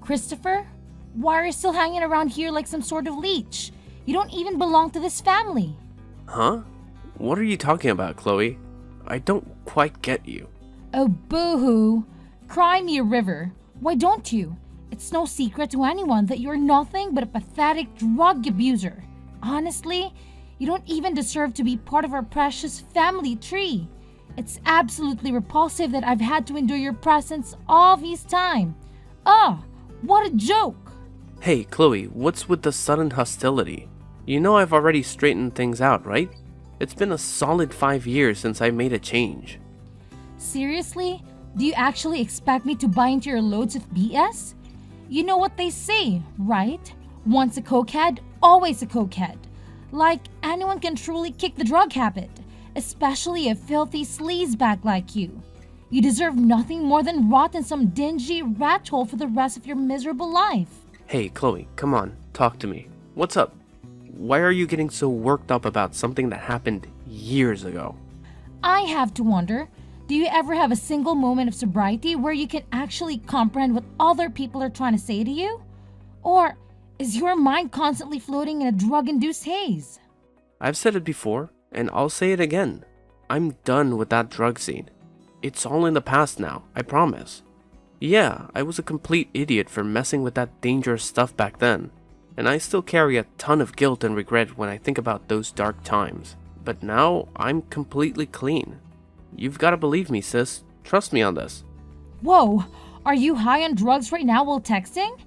Christopher, why are you still hanging around here like some sort of leech? You don't even belong to this family. Huh? What are you talking about, Chloe? I don't quite get you. Oh, boo-hoo. Cry me a river. Why don't you? It's no secret to anyone that you're nothing but a pathetic drug abuser. Honestly, you don't even deserve to be part of our precious family tree. It's absolutely repulsive that I've had to endure your presence all this time. Ah, what a joke! Hey, Chloe, what's with the sudden hostility? You know I've already straightened things out, right? It's been a solid 5 years since I made a change. Seriously? Do you actually expect me to buy into your loads of BS? You know what they say, right? Once a cokehead, always a cokehead. Like, anyone can truly kick the drug habit, especially a filthy sleazebag like you. You deserve nothing more than rot in some dingy rat hole for the rest of your miserable life. Hey, Chloe, come on, talk to me. What's up? Why are you getting so worked up about something that happened years ago? I have to wonder, do you ever have a single moment of sobriety where you can actually comprehend what other people are trying to say to you? Or is your mind constantly floating in a drug-induced haze? I've said it before, and I'll say it again. I'm done with that drug scene. It's all in the past now, I promise. Yeah, I was a complete idiot for messing with that dangerous stuff back then, and I still carry a ton of guilt and regret when I think about those dark times. But now, I'm completely clean. You've gotta believe me, sis. Trust me on this. Whoa, are you high on drugs right now while texting?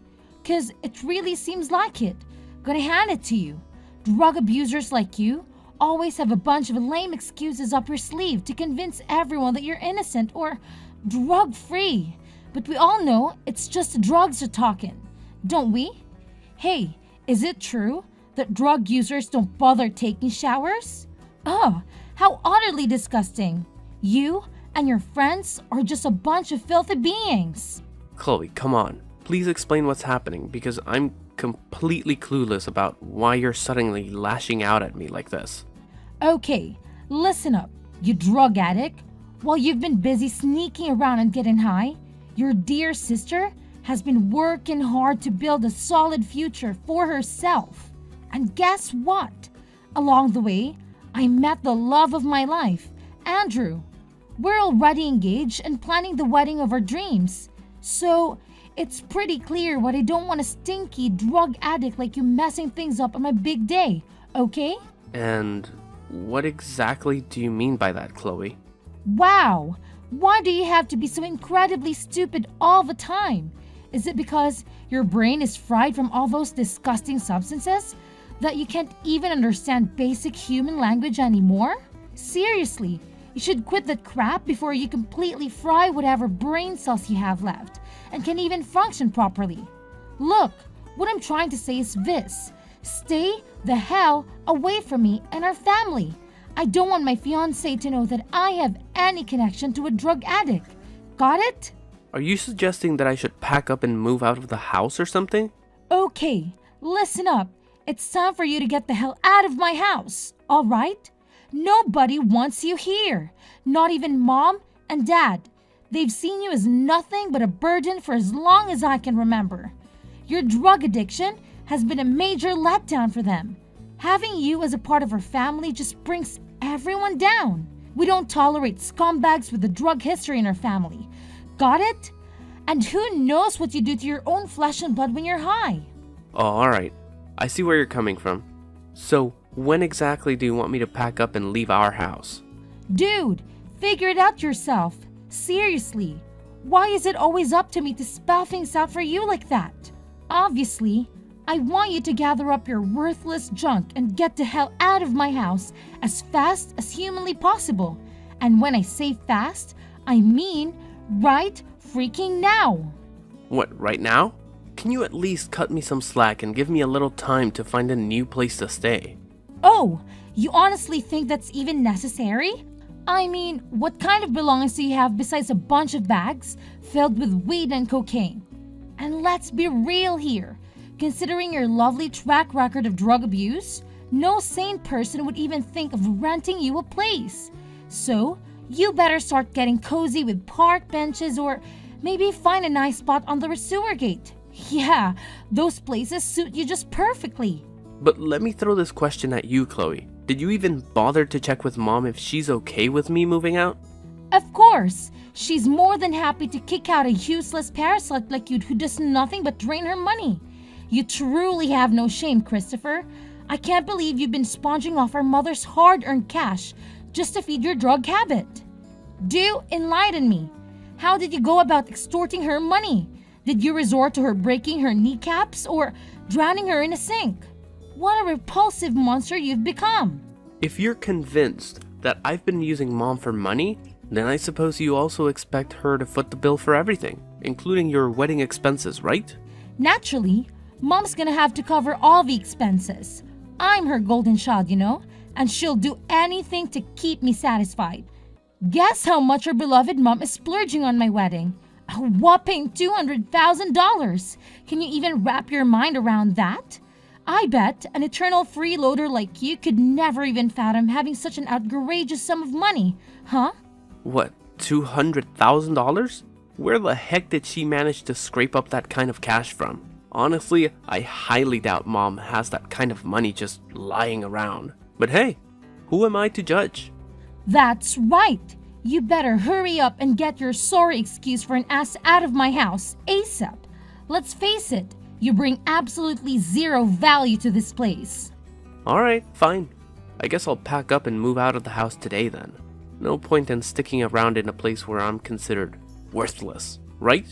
'Cause it really seems like it. Gonna hand it to you. Drug abusers like you always have a bunch of lame excuses up your sleeve to convince everyone that you're innocent or drug-free. But we all know it's just the drugs are talking, don't we? Hey, is it true that drug users don't bother taking showers? Oh, how utterly disgusting. You and your friends are just a bunch of filthy beings. Chloe, come on. Please explain what's happening, because I'm completely clueless about why you're suddenly lashing out at me like this. Okay, listen up, you drug addict. While you've been busy sneaking around and getting high, your dear sister has been working hard to build a solid future for herself. And guess what? Along the way, I met the love of my life, Andrew. We're already engaged and planning the wedding of our dreams. So, it's pretty clear why I don't want a stinky drug addict like you messing things up on my big day, okay? And what exactly do you mean by that, Chloe? Wow! Why do you have to be so incredibly stupid all the time? Is it because your brain is fried from all those disgusting substances that you can't even understand basic human language anymore? Seriously, you should quit that crap before you completely fry whatever brain cells you have left and can even function properly. Look, what I'm trying to say is this. Stay the hell away from me and our family. I don't want my fiancé to know that I have any connection to a drug addict. Got it? Are you suggesting that I should pack up and move out of the house or something? Okay, listen up. It's time for you to get the hell out of my house, all right? Nobody wants you here. Not even mom and dad. They've seen you as nothing but a burden for as long as I can remember. Your drug addiction has been a major letdown for them. Having you as a part of our family just brings everyone down. We don't tolerate scumbags with a drug history in our family. Got it? And who knows what you do to your own flesh and blood when you're high? Oh, alright. I see where you're coming from. So, when exactly do you want me to pack up and leave our house? Dude, figure it out yourself. Seriously. Why is it always up to me to spell things out for you like that? Obviously, I want you to gather up your worthless junk and get the hell out of my house as fast as humanly possible. And when I say fast, I mean right freaking now. What, right now? Can you at least cut me some slack and give me a little time to find a new place to stay? Oh, you honestly think that's even necessary? I mean, what kind of belongings do you have besides a bunch of bags filled with weed and cocaine? And let's be real here. Considering your lovely track record of drug abuse, no sane person would even think of renting you a place. So, you better start getting cozy with park benches or maybe find a nice spot on the sewer gate. Yeah, those places suit you just perfectly. But let me throw this question at you, Chloe. Did you even bother to check with Mom if she's okay with me moving out? Of course, she's more than happy to kick out a useless parasite like you who does nothing but drain her money. You truly have no shame, Christopher. I can't believe you've been sponging off our mother's hard-earned cash just to feed your drug habit. Do enlighten me. How did you go about extorting her money? Did you resort to her breaking her kneecaps or drowning her in a sink? What a repulsive monster you've become. If you're convinced that I've been using Mom for money, then I suppose you also expect her to foot the bill for everything, including your wedding expenses, right? Naturally, Mom's gonna have to cover all the expenses. I'm her golden child, and she'll do anything to keep me satisfied. Guess how much her beloved Mom is splurging on my wedding? A whopping $200,000. Can you even wrap your mind around that? I bet an eternal freeloader like you could never even fathom having such an outrageous sum of money, huh? What, $200,000? Where the heck did she manage to scrape up that kind of cash from? Honestly, I highly doubt Mom has that kind of money just lying around. But hey, who am I to judge? That's right. You better hurry up and get your sorry excuse for an ass out of my house ASAP. Let's face it, you bring absolutely zero value to this place. Alright, fine. I guess I'll pack up and move out of the house today then. No point in sticking around in a place where I'm considered worthless, right?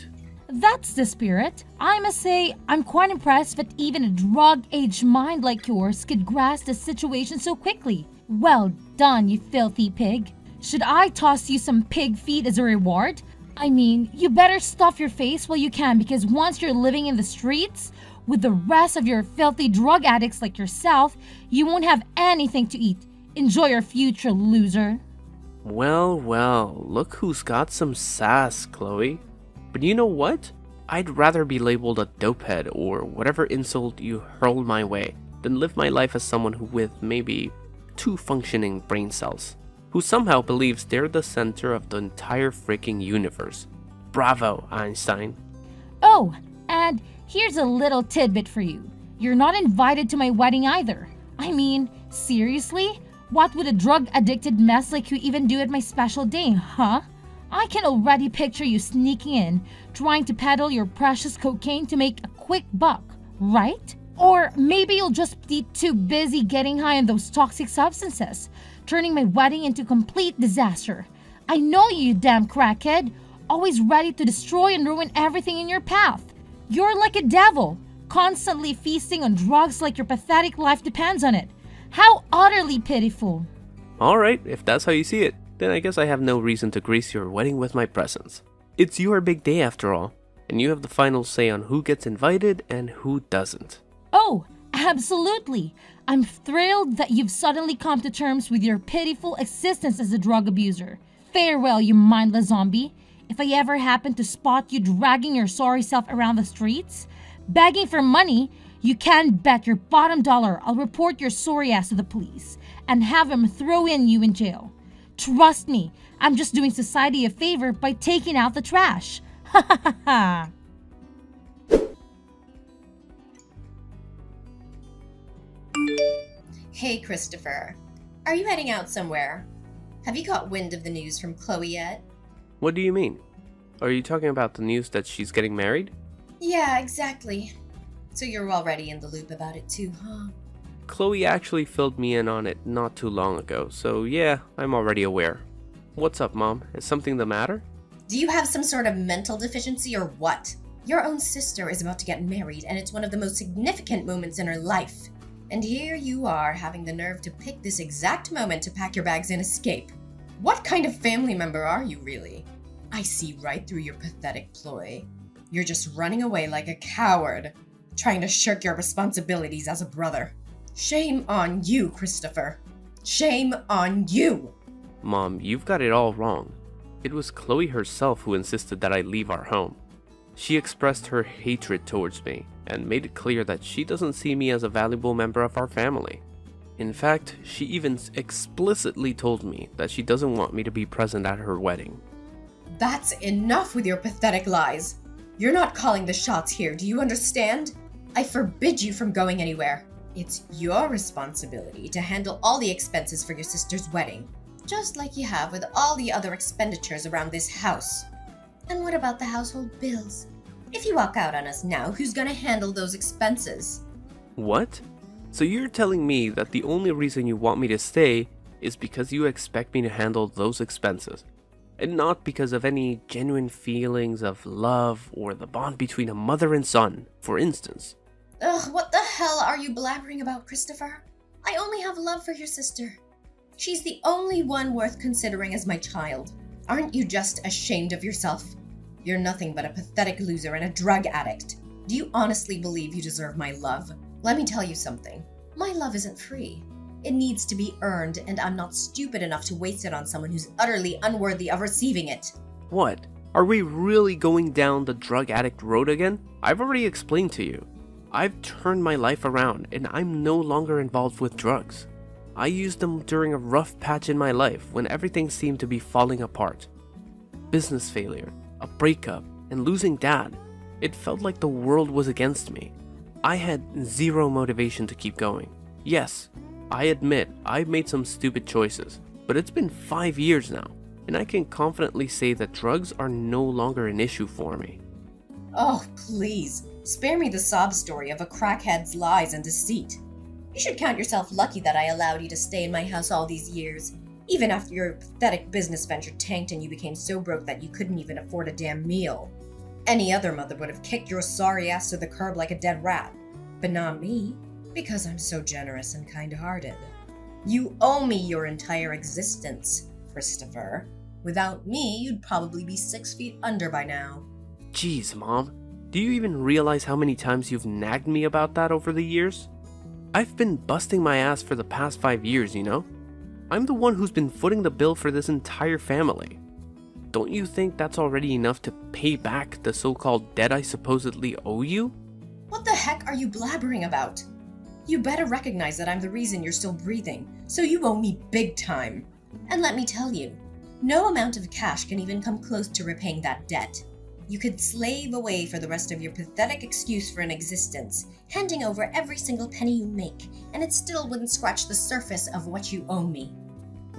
That's the spirit. I must say, I'm quite impressed that even a drug-aged mind like yours could grasp the situation so quickly. Well done, you filthy pig. Should I toss you some pig feed as a reward? I mean, you better stuff your face while you can, because once you're living in the streets with the rest of your filthy drug addicts like yourself, you won't have anything to eat. Enjoy your future, loser. Well, look who's got some sass, Chloe. But you know what? I'd rather be labeled a dopehead or whatever insult you hurl my way than live my life as someone who with maybe 2 functioning brain cells, who somehow believes they're the center of the entire freaking universe. Bravo, Einstein. Oh, and here's a little tidbit for you. You're not invited to my wedding either. I mean, seriously? What would a drug-addicted mess like you even do at my special day, huh? I can already picture you sneaking in, trying to peddle your precious cocaine to make a quick buck, right? Or maybe you'll just be too busy getting high on those toxic substances, turning my wedding into complete disaster. I know you damn crackhead, always ready to destroy and ruin everything in your path. You're like a devil, constantly feasting on drugs like your pathetic life depends on it. How utterly pitiful. Alright, if that's how you see it, then I guess I have no reason to grace your wedding with my presence. It's your big day after all, and you have the final say on who gets invited and who doesn't. Oh, absolutely. I'm thrilled that you've suddenly come to terms with your pitiful existence as a drug abuser. Farewell, you mindless zombie. If I ever happen to spot you dragging your sorry self around the streets, begging for money, you can bet your bottom dollar I'll report your sorry ass to the police and have them throw you in jail. Trust me, I'm just doing society a favor by taking out the trash. Ha ha ha ha. Hey, Christopher. Are you heading out somewhere? Have you got wind of the news from Chloe yet? What do you mean? Are you talking about the news that she's getting married? Yeah, exactly. So you're already in the loop about it too, huh? Chloe actually filled me in on it not too long ago, so yeah, I'm already aware. What's up, Mom? Is something the matter? Do you have some sort of mental deficiency or what? Your own sister is about to get married, and it's one of the most significant moments in her life. And here you are having the nerve to pick this exact moment to pack your bags and escape. What kind of family member are you, really? I see right through your pathetic ploy. You're just running away like a coward, trying to shirk your responsibilities as a brother. Shame on you, Christopher. Shame on you. Mom, you've got it all wrong. It was Chloe herself who insisted that I leave our home. She expressed her hatred towards me and made it clear that she doesn't see me as a valuable member of our family. In fact, she even explicitly told me that she doesn't want me to be present at her wedding. That's enough with your pathetic lies. You're not calling the shots here, do you understand? I forbid you from going anywhere. It's your responsibility to handle all the expenses for your sister's wedding, just like you have with all the other expenditures around this house. And what about the household bills? If you walk out on us now, who's gonna handle those expenses? What? So you're telling me that the only reason you want me to stay is because you expect me to handle those expenses, and not because of any genuine feelings of love or the bond between a mother and son, for instance. Ugh, what the hell are you blabbering about, Christopher? I only have love for your sister. She's the only one worth considering as my child. Aren't you just ashamed of yourself? You're nothing but a pathetic loser and a drug addict. Do you honestly believe you deserve my love? Let me tell you something. My love isn't free. It needs to be earned, and I'm not stupid enough to waste it on someone who's utterly unworthy of receiving it. What? Are we really going down the drug addict road again? I've already explained to you. I've turned my life around, and I'm no longer involved with drugs. I used them during a rough patch in my life when everything seemed to be falling apart. Business failure, a breakup, and losing dad. It felt like the world was against me. I had zero motivation to keep going. Yes, I admit I've made some stupid choices, but it's been 5 years now, and I can confidently say that drugs are no longer an issue for me. Oh, please, spare me the sob story of a crackhead's lies and deceit. You should count yourself lucky that I allowed you to stay in my house all these years, even after your pathetic business venture tanked and you became so broke that you couldn't even afford a damn meal. Any other mother would have kicked your sorry ass to the curb like a dead rat, but not me, because I'm so generous and kind-hearted. You owe me your entire existence, Christopher. Without me, you'd probably be 6 feet under by now. Jeez, Mom. Do you even realize how many times you've nagged me about that over the years? I've been busting my ass for the past 5 years, you know? I'm the one who's been footing the bill for this entire family. Don't you think that's already enough to pay back the so-called debt I supposedly owe you? What the heck are you blabbering about? You better recognize that I'm the reason you're still breathing, so you owe me big time. And let me tell you, no amount of cash can even come close to repaying that debt. You could slave away for the rest of your pathetic excuse for an existence, handing over every single penny you make, and it still wouldn't scratch the surface of what you owe me.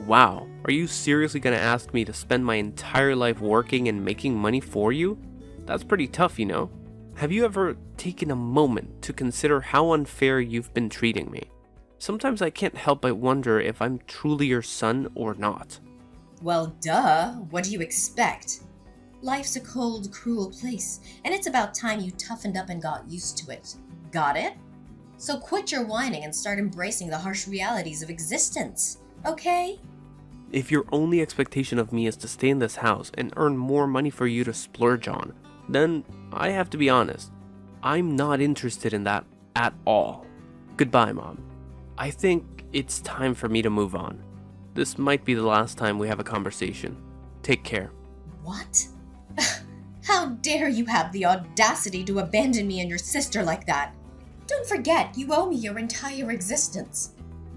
Wow, are you seriously gonna ask me to spend my entire life working and making money for you? That's pretty tough, you know? Have you ever taken a moment to consider how unfair you've been treating me? Sometimes I can't help but wonder if I'm truly your son or not. Well, duh. What do you expect? Life's a cold, cruel place, and it's about time you toughened up and got used to it. Got it? So quit your whining and start embracing the harsh realities of existence, okay? If your only expectation of me is to stay in this house and earn more money for you to splurge on, then I have to be honest, I'm not interested in that at all. Goodbye, Mom. I think it's time for me to move on. This might be the last time we have a conversation. Take care. What? How dare you have the audacity to abandon me and your sister like that? Don't forget, you owe me your entire existence.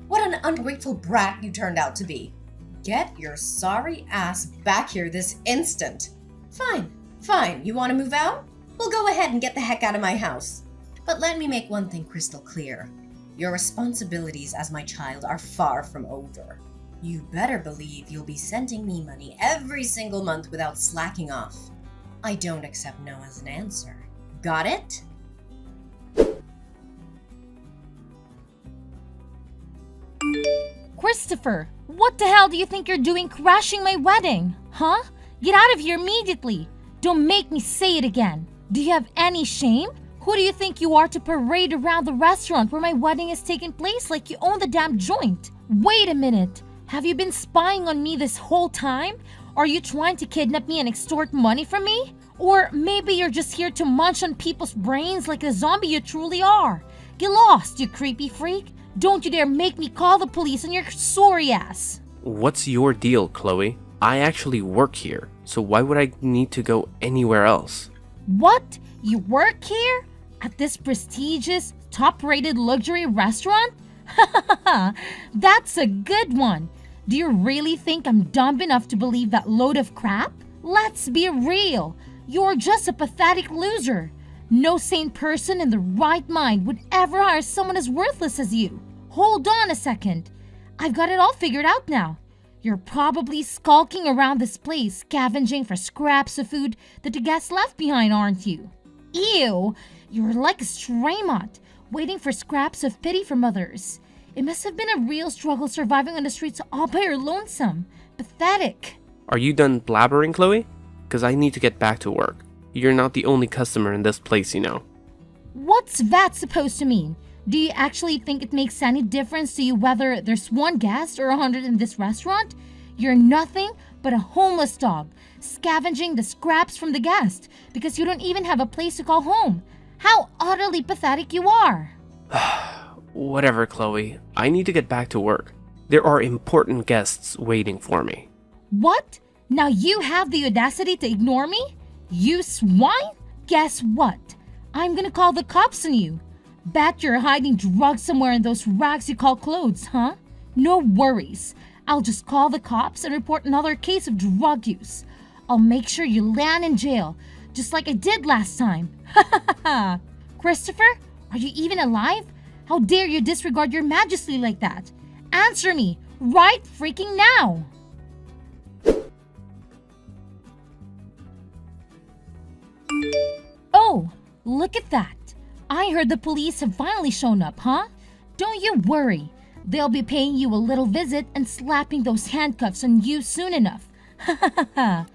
What an ungrateful brat you turned out to be. Get your sorry ass back here this instant. Fine, you want to move out? Well, go ahead and get the heck out of my house. But let me make one thing crystal clear. Your responsibilities as my child are far from over. You better believe you'll be sending me money every single month without slacking off. I don't accept no as an answer. Got it? Christopher, what the hell do you think you're doing crashing my wedding? Huh? Get out of here immediately. Don't make me say it again. Do you have any shame? Who do you think you are to parade around the restaurant where my wedding is taking place like you own the damn joint? Wait a minute. Have you been spying on me this whole time? Are you trying to kidnap me and extort money from me? Or maybe you're just here to munch on people's brains like the zombie you truly are. Get lost, you creepy freak. Don't you dare make me call the police on your sorry ass. What's your deal, Chloe? I actually work here, so why would I need to go anywhere else? What? You work here? At this prestigious, top-rated luxury restaurant? That's a good one. Do you really think I'm dumb enough to believe that load of crap? Let's be real. You're just a pathetic loser. No sane person in the right mind would ever hire someone as worthless as you. Hold on a second. I've got it all figured out now. You're probably skulking around this place, scavenging for scraps of food that the guests left behind, aren't you? Ew, you're like a stray mutt, waiting for scraps of pity from others. It must have been a real struggle surviving on the streets all by your lonesome. Pathetic. Are you done blabbering, Chloe? Because I need to get back to work. You're not the only customer in this place, you know. What's that supposed to mean? Do you actually think it makes any difference to you whether there's one guest or 100 in this restaurant? You're nothing but a homeless dog, scavenging the scraps from the guest because you don't even have a place to call home. How utterly pathetic you are. Whatever, Chloe. I need to get back to work. There are important guests waiting for me. What? Now you have the audacity to ignore me? You swine? Guess what? I'm gonna call the cops on you. Bet you're hiding drugs somewhere in those rags you call clothes, huh? No worries. I'll just call the cops and report another case of drug use. I'll make sure you land in jail, just like I did last time. Ha ha ha ha! Christopher, are you even alive? How dare you disregard your majesty like that? Answer me, right freaking now! Oh, look at that. I heard the police have finally shown up, huh? Don't you worry. They'll be paying you a little visit and slapping those handcuffs on you soon enough. Ha ha ha ha.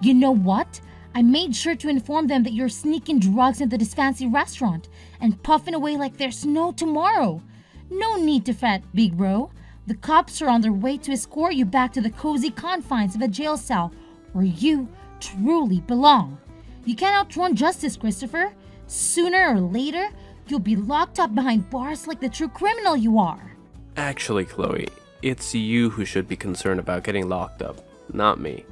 You know what? I made sure to inform them that you're sneaking drugs into this fancy restaurant and puffing away like there's no tomorrow. No need to fret, big bro. The cops are on their way to escort you back to the cozy confines of a jail cell where you truly belong. You can't outrun justice, Christopher. Sooner or later, you'll be locked up behind bars like the true criminal you are. Actually, Chloe, it's you who should be concerned about getting locked up, not me.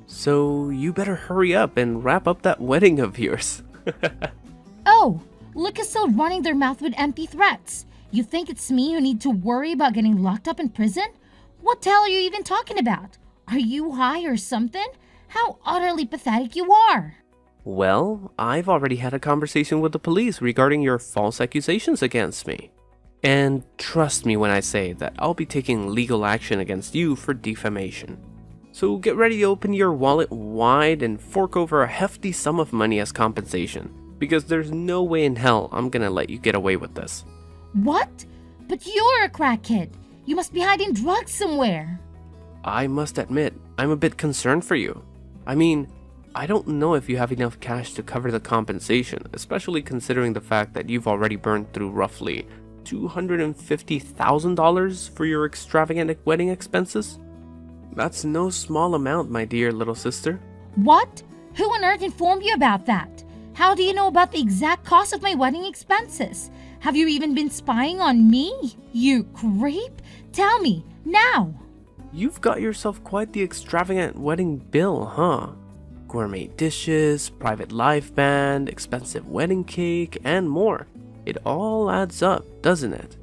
So you better hurry up and wrap up that wedding of yours. Oh, look who's still running their mouth with empty threats. You think it's me who need to worry about getting locked up in prison? What the hell are you even talking about? Are you high or something? How utterly pathetic you are. Well, I've already had a conversation with the police regarding your false accusations against me. And trust me when I say that I'll be taking legal action against you for defamation. So get ready to open your wallet wide and fork over a hefty sum of money as compensation, because there's no way in hell I'm gonna let you get away with this. What? But you're a crackhead. You must be hiding drugs somewhere. I must admit, I'm a bit concerned for you. I mean, I don't know if you have enough cash to cover the compensation, especially considering the fact that you've already burned through roughly $250,000 for your extravagant wedding expenses. That's no small amount, my dear little sister. What? Who on earth informed you about that? How do you know about the exact cost of my wedding expenses? Have you even been spying on me? You creep? Tell me, now! You've got yourself quite the extravagant wedding bill, huh? Gourmet dishes, private live band, expensive wedding cake, and more. It all adds up, doesn't it?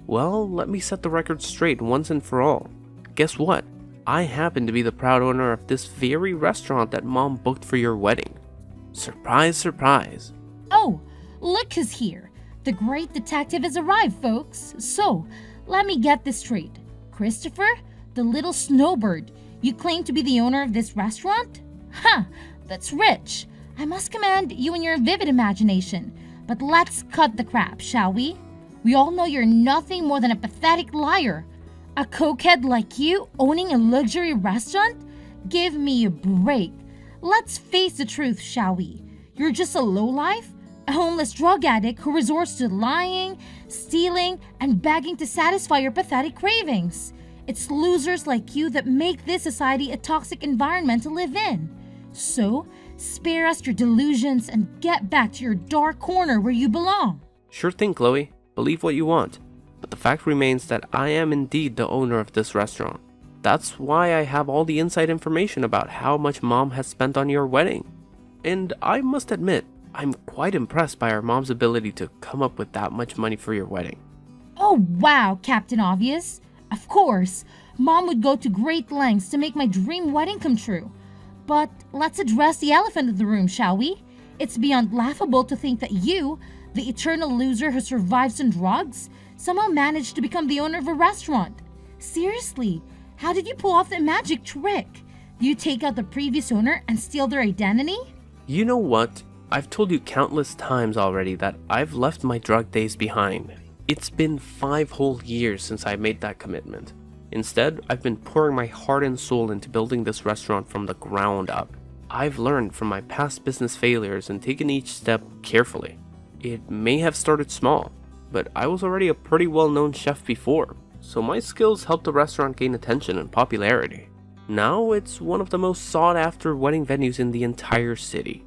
Well, let me set the record straight once and for all. Guess what? I happen to be the proud owner of this very restaurant that Mom booked for your wedding. Surprise, surprise. Oh, look who's here. The great detective has arrived, folks. So, let me get this straight. Christopher, the little snowbird, you claim to be the owner of this restaurant? Ha! That's rich. I must commend you and your vivid imagination. But let's cut the crap, shall we? We all know you're nothing more than a pathetic liar. A cokehead like you owning a luxury restaurant? Give me a break. Let's face the truth, shall we? You're just a lowlife, a homeless drug addict who resorts to lying, stealing, and begging to satisfy your pathetic cravings. It's losers like you that make this society a toxic environment to live in. So, spare us your delusions and get back to your dark corner where you belong. Sure thing, Chloe. Believe what you want. But the fact remains that I am indeed the owner of this restaurant. That's why I have all the inside information about how much Mom has spent on your wedding. And I must admit, I'm quite impressed by our mom's ability to come up with that much money for your wedding. Oh wow, Captain Obvious. Of course, Mom would go to great lengths to make my dream wedding come true. But let's address the elephant in the room, shall we? It's beyond laughable to think that you, the eternal loser who survives on drugs, somehow managed to become the owner of a restaurant. Seriously, how did you pull off that magic trick? Do you take out the previous owner and steal their identity? You know what? I've told you countless times already that I've left my drug days behind. It's been 5 whole years since I made that commitment. Instead, I've been pouring my heart and soul into building this restaurant from the ground up. I've learned from my past business failures and taken each step carefully. It may have started small, but I was already a pretty well-known chef before, so my skills helped the restaurant gain attention and popularity. Now it's one of the most sought-after wedding venues in the entire city.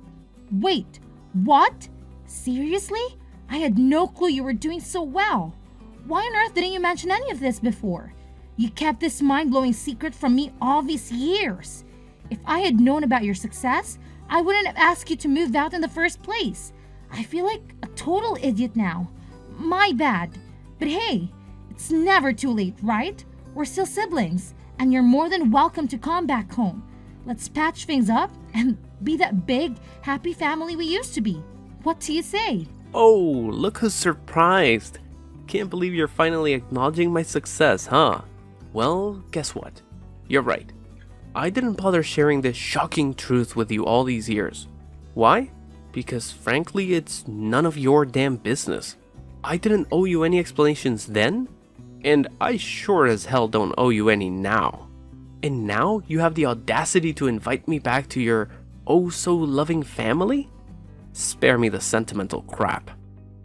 Wait, what? Seriously? I had no clue you were doing so well. Why on earth didn't you mention any of this before? You kept this mind-blowing secret from me all these years. If I had known about your success, I wouldn't have asked you to move out in the first place. I feel like a total idiot now. My bad. But hey, it's never too late, right? We're still siblings, and you're more than welcome to come back home. Let's patch things up and be that big, happy family we used to be. What do you say? Oh, look who's surprised. Can't believe you're finally acknowledging my success, huh? Well, guess what? You're right. I didn't bother sharing this shocking truth with you all these years. Why? Because frankly, it's none of your damn business. I didn't owe you any explanations then, and I sure as hell don't owe you any now. And now you have the audacity to invite me back to your oh-so-loving family? Spare me the sentimental crap.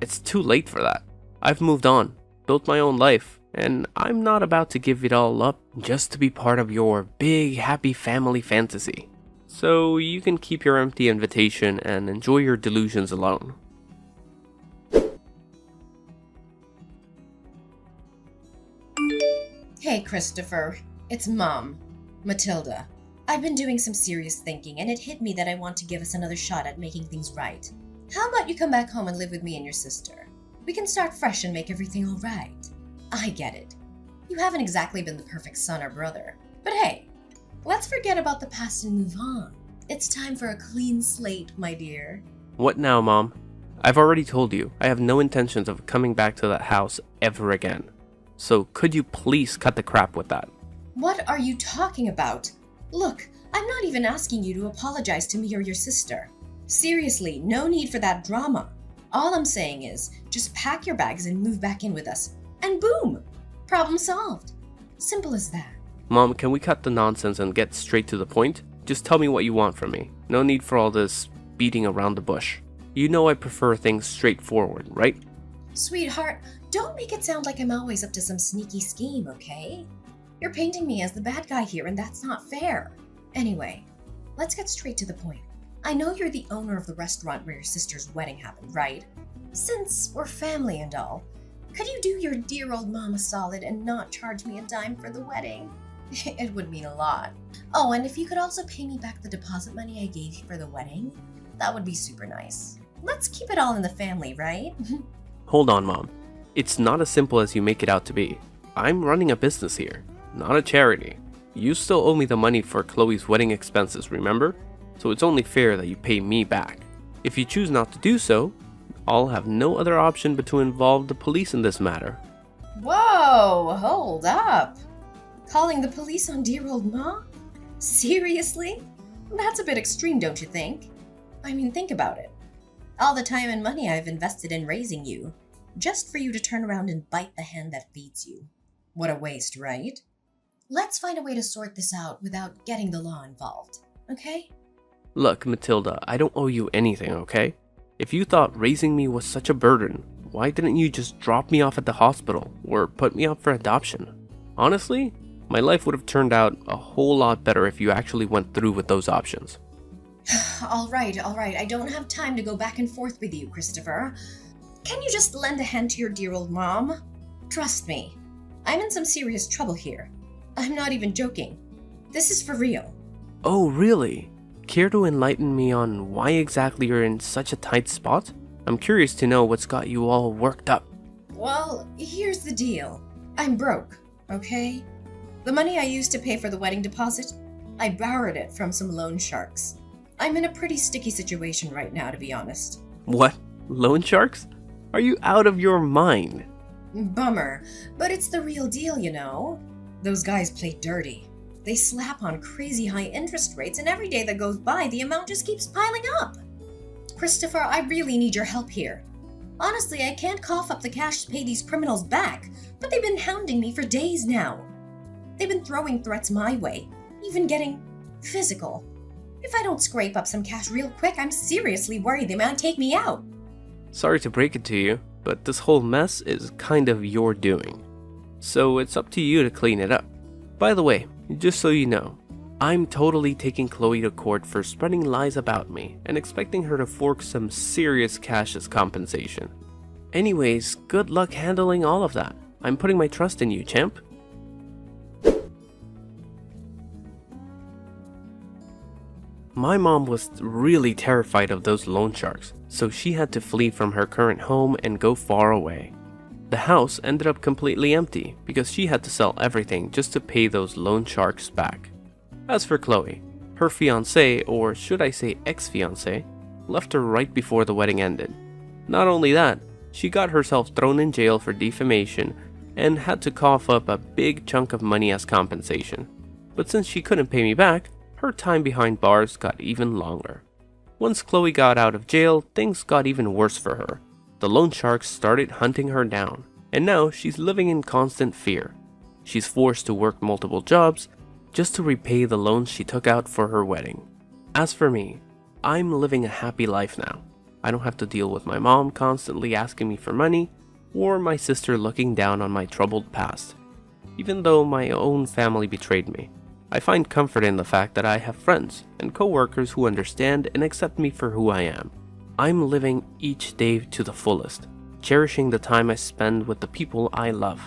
It's too late for that. I've moved on, built my own life, and I'm not about to give it all up just to be part of your big happy family fantasy. So you can keep your empty invitation and enjoy your delusions alone. Hey, Christopher. It's Mom, Matilda. I've been doing some serious thinking, and it hit me that I want to give us another shot at making things right. How about you come back home and live with me and your sister? We can start fresh and make everything all right. I get it. You haven't exactly been the perfect son or brother. But hey, let's forget about the past and move on. It's time for a clean slate, my dear. What now, Mom? I've already told you, I have no intentions of coming back to that house ever again. So could you please cut the crap with that? What are you talking about? Look, I'm not even asking you to apologize to me or your sister. Seriously, no need for that drama. All I'm saying is, just pack your bags and move back in with us. And boom! Problem solved. Simple as that. Mom, can we cut the nonsense and get straight to the point? Just tell me what you want from me. No need for all this beating around the bush. You know I prefer things straightforward, right? Sweetheart, don't make it sound like I'm always up to some sneaky scheme, okay? You're painting me as the bad guy here, and that's not fair. Anyway, let's get straight to the point. I know you're the owner of the restaurant where your sister's wedding happened, right? Since we're family and all, could you do your dear old mom a solid and not charge me a dime for the wedding? It would mean a lot. Oh, and if you could also pay me back the deposit money I gave you for the wedding, that would be super nice. Let's keep it all in the family, right? Hold on, Mom. It's not as simple as you make it out to be. I'm running a business here, not a charity. You still owe me the money for Chloe's wedding expenses, remember? So it's only fair that you pay me back. If you choose not to do so, I'll have no other option but to involve the police in this matter. Whoa, hold up. Calling the police on dear old Ma? Seriously? That's a bit extreme, don't you think? I mean, think about it. All the time and money I've invested in raising you, just for you to turn around and bite the hand that feeds you. What a waste, right? Let's find a way to sort this out without getting the law involved, okay? Look, Matilda, I don't owe you anything, okay? If you thought raising me was such a burden, why didn't you just drop me off at the hospital or put me up for adoption? Honestly, my life would have turned out a whole lot better if you actually went through with those options. All right. I don't have time to go back and forth with you, Christopher. Can you just lend a hand to your dear old mom? Trust me, I'm in some serious trouble here. I'm not even joking. This is for real. Oh, really? Care to enlighten me on why exactly you're in such a tight spot? I'm curious to know what's got you all worked up. Well, here's the deal. I'm broke, okay? The money I used to pay for the wedding deposit, I borrowed it from some loan sharks. I'm in a pretty sticky situation right now, to be honest. What? Loan sharks? Are you out of your mind? Bummer, but it's the real deal, you know. Those guys play dirty. They slap on crazy high interest rates, and every day that goes by, the amount just keeps piling up. Christopher, I really need your help here. Honestly, I can't cough up the cash to pay these criminals back, but they've been hounding me for days now. They've been throwing threats my way, even getting physical. If I don't scrape up some cash real quick, I'm seriously worried they might take me out. Sorry to break it to you, but this whole mess is kind of your doing. So it's up to you to clean it up. By the way, just so you know, I'm totally taking Chloe to court for spreading lies about me and expecting her to fork some serious cash as compensation. Anyways, good luck handling all of that. I'm putting my trust in you, champ. My mom was really terrified of those loan sharks, so she had to flee from her current home and go far away. The house ended up completely empty because she had to sell everything just to pay those loan sharks back. As for Chloe, her fiancé, or should I say ex-fiancé, left her right before the wedding ended. Not only that, she got herself thrown in jail for defamation and had to cough up a big chunk of money as compensation. But since she couldn't pay me back, her time behind bars got even longer. Once Chloe got out of jail, things got even worse for her. The loan sharks started hunting her down, and now she's living in constant fear. She's forced to work multiple jobs just to repay the loans she took out for her wedding. As for me, I'm living a happy life now. I don't have to deal with my mom constantly asking me for money, or my sister looking down on my troubled past. Even though my own family betrayed me, I find comfort in the fact that I have friends and coworkers who understand and accept me for who I am. I'm living each day to the fullest, cherishing the time I spend with the people I love.